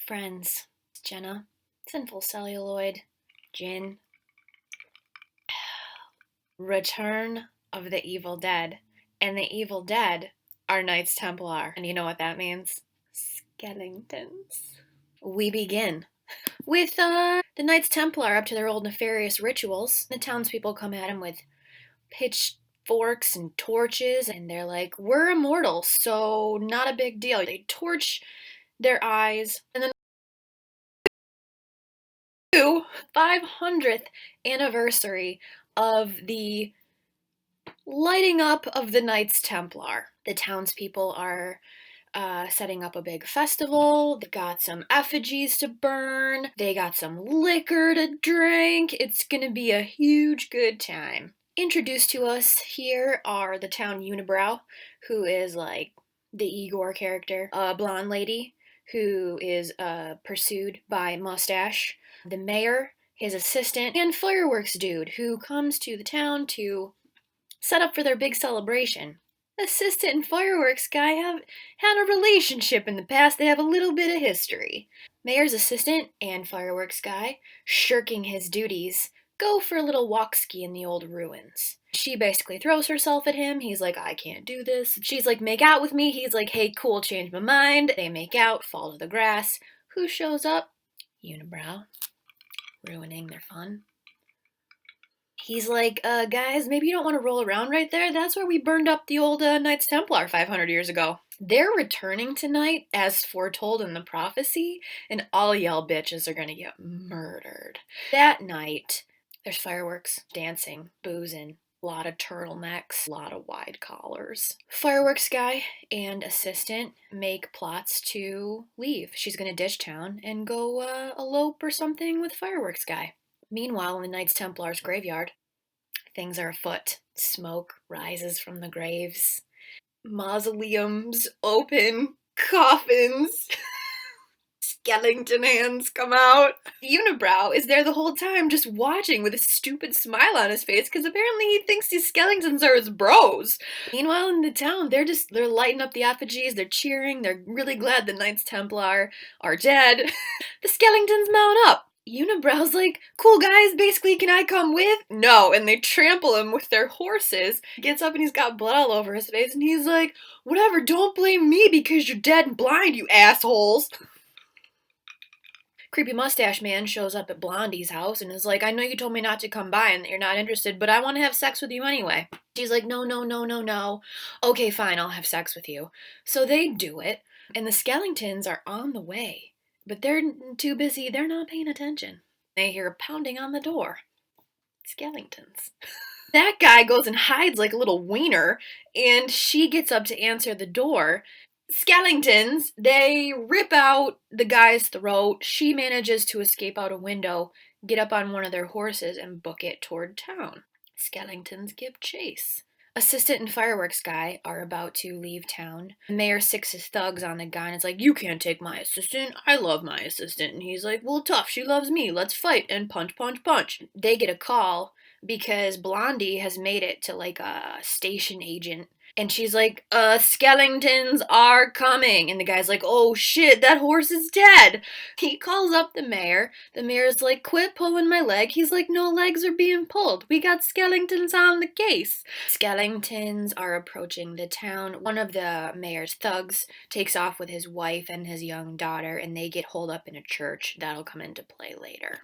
Friends, Jenna, Sinful Celluloid, Jin, Return of the Evil Dead. And the Evil Dead are Knights Templar. And you know what that means? Skellingtons. We begin with the Knights Templar up to their old nefarious rituals. The townspeople come at them with pitchforks and torches, and they're like, we're immortal, so not a big deal. They torch their eyes, and then 500th anniversary of the lighting up of the Knights Templar. The townspeople are setting up a big festival. They got some effigies to burn. They got some liquor to drink. It's gonna be a huge good time. Introduced to us here are the town unibrow, who is like the Igor character, a blonde lady who is pursued by Mustache, the mayor, his assistant, and fireworks dude who comes to the town to set up for their big celebration. Assistant and fireworks guy have had a relationship in the past. They have a little bit of history. Mayor's assistant and fireworks guy, shirking his duties, go for a little walk-ski in the old ruins. She basically throws herself at him. He's like, I can't do this. She's like, make out with me. He's like, hey, cool, change my mind. They make out, fall to the grass. Who shows up? Unibrow, ruining their fun. He's like, guys, maybe you don't want to roll around right there. That's where we burned up the old Knights Templar 500 years ago. They're returning tonight, as foretold in the prophecy, and all y'all bitches are gonna get murdered. That night, there's fireworks, dancing, boozing, a lot of turtlenecks, a lot of wide collars. Fireworks guy and assistant make plots to leave. She's gonna ditch town and go elope or something with fireworks guy. Meanwhile, in the Knights Templar's graveyard, things are afoot. Smoke rises from the graves. Mausoleums open. Coffins. Skellington hands come out. Unibrow is there the whole time just watching with a stupid smile on his face because apparently he thinks these Skellingtons are his bros. Meanwhile, in the town, they're lighting up the effigies, they're cheering, they're really glad the Knights Templar are dead. The Skellingtons mount up. Unibrow's like, cool guys, basically, can I come with? No, and they trample him with their horses. He gets up and he's got blood all over his face, and he's like, whatever, don't blame me because you're dead and blind, you assholes. Creepy mustache man shows up at Blondie's house and is like, I know you told me not to come by and that you're not interested, but I want to have sex with you anyway. She's like, no, no, no, no, no. Okay, fine, I'll have sex with you. So they do it, and the Skellingtons are on the way. But they're too busy, they're not paying attention. They hear pounding on the door. Skellingtons. That guy goes and hides like a little wiener, and she gets up to answer the door. Skellingtons, they rip out the guy's throat. She manages to escape out a window, get up on one of their horses, and book it toward town. Skellingtons give chase. Assistant and fireworks guy are about to leave town. Mayor sicks his thugs on the guy and it's like, you can't take my assistant. I love my assistant. And he's like, well, tough. She loves me. Let's fight. And punch, punch, punch. They get a call because Blondie has made it to like a station agent. And she's like, Skellingtons are coming. And the guy's like, oh shit, that horse is dead. He calls up the mayor. The mayor's like, quit pulling my leg. He's like, no legs are being pulled. We got Skellingtons on the case. Skellingtons are approaching the town. One of the mayor's thugs takes off with his wife and his young daughter, and they get holed up in a church. That'll come into play later.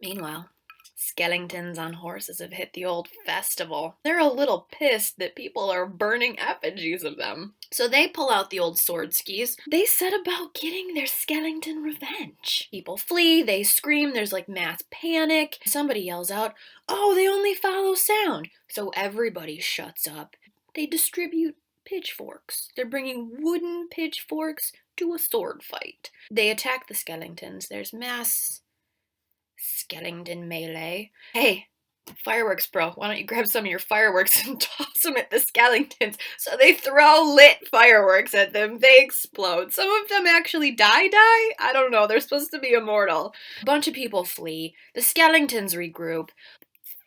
Meanwhile, Skellingtons on horses have hit the old festival. They're a little pissed that people are burning effigies of them. So they pull out the old sword skis. They set about getting their Skellington revenge. People flee, they scream, there's like mass panic. Somebody yells out, oh, they only follow sound. So everybody shuts up. They distribute pitchforks. They're bringing wooden pitchforks to a sword fight. They attack the Skellingtons. There's mass Skellington melee. Hey, fireworks bro, why don't you grab some of your fireworks and toss them at the Skellingtons? So they throw lit fireworks at them. They explode. Some of them actually die? I don't know. They're supposed to be immortal. A bunch of people flee. The Skellingtons regroup.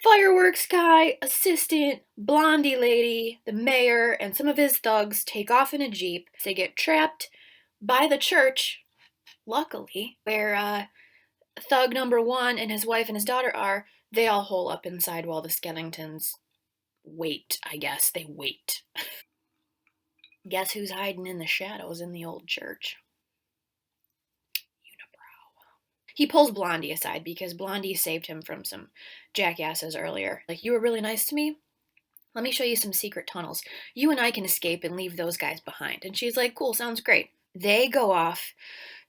Fireworks guy, assistant, blondie lady, the mayor, and some of his thugs take off in a jeep. They get trapped by the church Luckily, where thug number one and his wife and his daughter are, they all hole up inside while the Skellingtons wait, I guess. They wait. Guess who's hiding in the shadows in the old church? Unibrow. He pulls Blondie aside because Blondie saved him from some jackasses earlier. Like, you were really nice to me. Let me show you some secret tunnels. You and I can escape and leave those guys behind. And she's like, cool, sounds great. They go off,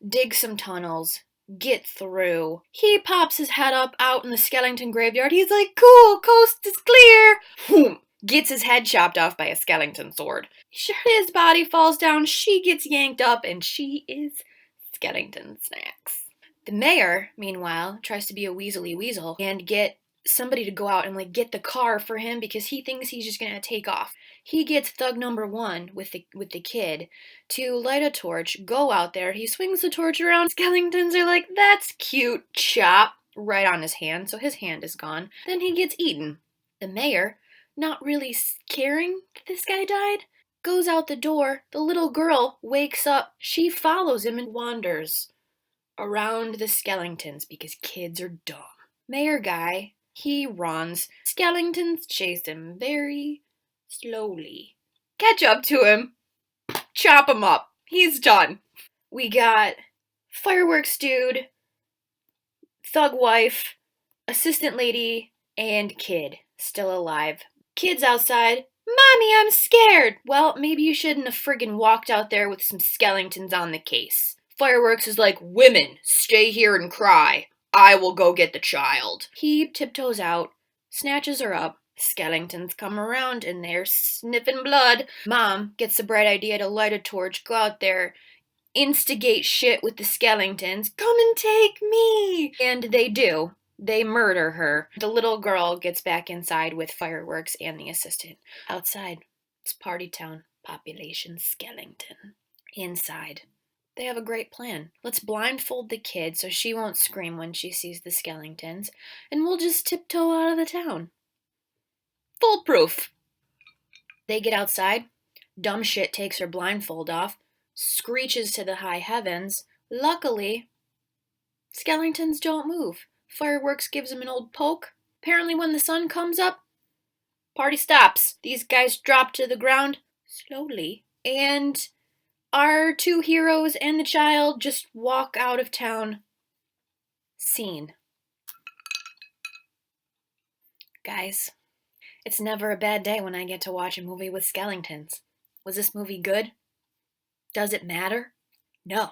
dig some tunnels, get through. He pops his head up out in the Skellington graveyard. He's like, cool, coast is clear. Boom. Gets his head chopped off by a Skellington sword. His body falls down, she gets yanked up, and she is Skellington snacks. The mayor, meanwhile, tries to be a weaselly weasel and get somebody to go out and like get the car for him because he thinks he's just gonna take off. He gets thug number one with the kid to light a torch, go out there, he swings the torch around, Skellingtons are like, that's cute, chop, right on his hand, so his hand is gone. Then he gets eaten. The mayor, not really caring that this guy died, goes out the door, the little girl wakes up, she follows him and wanders around the Skellingtons because kids are dumb. Mayor Guy, he runs. Skellingtons chase him very slowly. Catch up to him. Chop him up. He's done. We got fireworks dude, thug wife, assistant lady, and kid still alive. Kid's outside. Mommy, I'm scared. Well, maybe you shouldn't have friggin' walked out there with some Skellingtons on the case. Fireworks is like, women, stay here and cry. I will go get the child. He tiptoes out, snatches her up. Skellingtons come around and they're sniffing blood. Mom gets the bright idea to light a torch, go out there, instigate shit with the Skellingtons. Come and take me! And they do. They murder her. The little girl gets back inside with fireworks and the assistant. Outside, it's party town. Population Skellington. Inside, they have a great plan. Let's blindfold the kid so she won't scream when she sees the Skellingtons, and we'll just tiptoe out of the town. Foolproof. They get outside. Dumb shit takes her blindfold off, screeches to the high heavens. Luckily, Skellingtons don't move. Fireworks gives him an old poke. Apparently, when the sun comes up, party stops. These guys drop to the ground slowly, and our two heroes and the child just walk out of town. Scene. Guys, it's never a bad day when I get to watch a movie with Skellingtons. Was this movie good? Does it matter? No,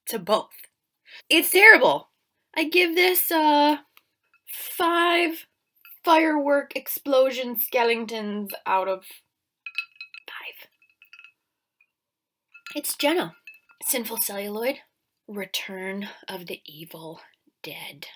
to both. It's terrible. I give this 5 firework explosion Skellingtons out of 5. It's Jenna. Sinful Celluloid. Return of the Evil Dead.